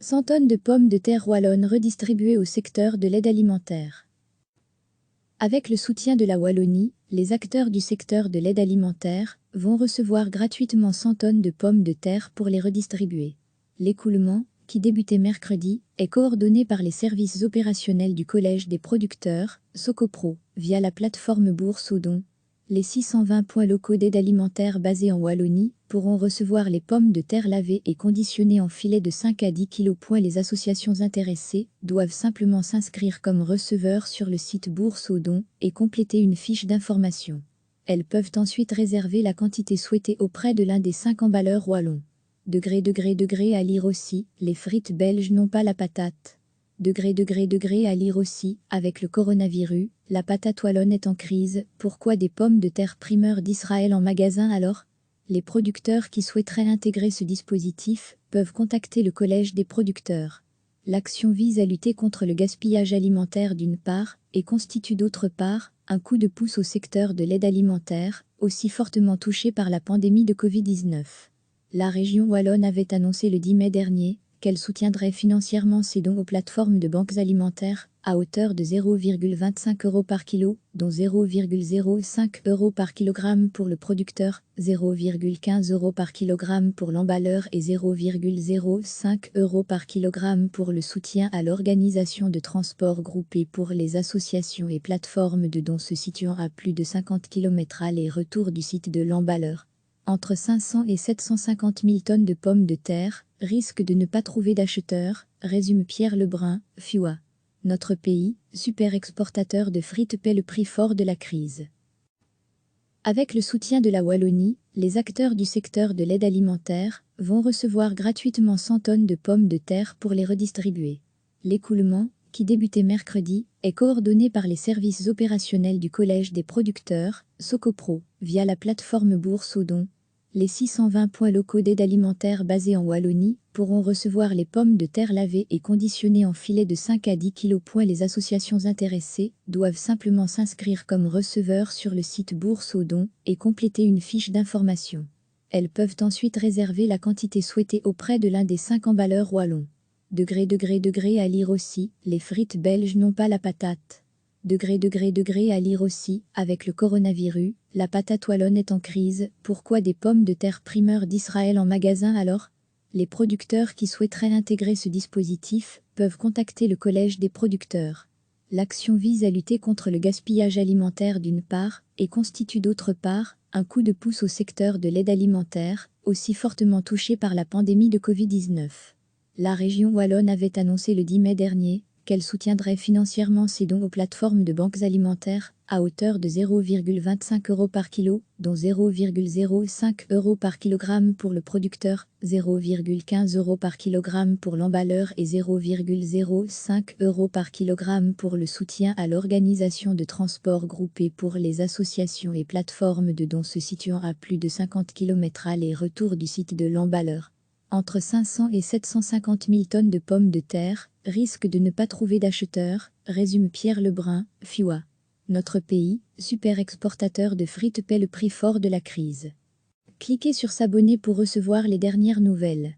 100 tonnes de pommes de terre wallonnes redistribuées au secteur de l'aide alimentaire. Avec le soutien de la Wallonie, les acteurs du secteur de l'aide alimentaire vont recevoir gratuitement 100 tonnes de pommes de terre pour les redistribuer. L'écoulement, qui débutait mercredi, est coordonné par les services opérationnels du Collège des producteurs, Socopro, via la plateforme Bourse aux dons. Les 620 points locaux d'aide alimentaire basés en Wallonie pourront recevoir les pommes de terre lavées et conditionnées en filets de 5 à 10 kg. Les associations intéressées doivent simplement s'inscrire comme receveurs sur le site Bourse aux dons et compléter une fiche d'information. Elles peuvent ensuite réserver la quantité souhaitée auprès de l'un des 5 emballeurs wallons. Degré à lire aussi, les frites belges n'ont pas la patate. Degré à lire aussi, avec le coronavirus, la patate wallonne est en crise, pourquoi des pommes de terre primeur d'Israël en magasin alors? Les producteurs qui souhaiteraient intégrer ce dispositif peuvent contacter le Collège des producteurs. L'action vise à lutter contre le gaspillage alimentaire d'une part, et constitue d'autre part, un coup de pouce au secteur de l'aide alimentaire, aussi fortement touché par la pandémie de Covid-19. La région wallonne avait annoncé le 10 mai dernier qu'elle soutiendrait financièrement ces dons aux plateformes de banques alimentaires à hauteur de 0,25 € par kilo, dont 0,05 € par kilogramme pour le producteur, 0,15 € par kilogramme pour l'emballeur et 0,05 € par kilogramme pour le soutien à l'organisation de transport groupé pour les associations et plateformes de dons se situant à plus de 50 km aller-retour du site de l'emballeur. Entre 500 et 750 000 tonnes de pommes de terre risquent de ne pas trouver d'acheteurs, résume Pierre Lebrun, FUA. Notre pays, super exportateur de frites, paie le prix fort de la crise. Avec le soutien de la Wallonie, les acteurs du secteur de l'aide alimentaire vont recevoir gratuitement 100 tonnes de pommes de terre pour les redistribuer. L'écoulement, qui débutait mercredi, est coordonné par les services opérationnels du Collège des producteurs, Socopro, via la plateforme Bourse aux dons. Les 620 points locaux d'aide alimentaire basés en Wallonie pourront recevoir les pommes de terre lavées et conditionnées en filets de 5 à 10 kg. Les associations intéressées doivent simplement s'inscrire comme receveurs sur le site Bourse aux dons et compléter une fiche d'information. Elles peuvent ensuite réserver la quantité souhaitée auprès de l'un des 5 emballeurs wallons. Degré à lire aussi, les frites belges n'ont pas la patate. Degré à lire aussi, avec le coronavirus, la patate wallonne est en crise, pourquoi des pommes de terre primeur d'Israël en magasin alors? Les producteurs qui souhaiteraient intégrer ce dispositif peuvent contacter le Collège des producteurs. L'action vise à lutter contre le gaspillage alimentaire d'une part, et constitue d'autre part, un coup de pouce au secteur de l'aide alimentaire, aussi fortement touché par la pandémie de Covid-19. La région wallonne avait annoncé le 10 mai dernier qu'elle soutiendrait financièrement ces dons aux plateformes de banques alimentaires à hauteur de 0,25 € par kilo, dont 0,05 € par kilogramme pour le producteur, 0,15 € par kilogramme pour l'emballeur et 0,05 € par kilogramme pour le soutien à l'organisation de transport groupé pour les associations et plateformes de dons se situant à plus de 50 km aller-retour du site de l'emballeur. Entre 500 et 750 000 tonnes de pommes de terre risquent de ne pas trouver d'acheteurs, résume Pierre Lebrun, FUA. Notre pays, super exportateur de frites, paie le prix fort de la crise. Cliquez sur s'abonner pour recevoir les dernières nouvelles.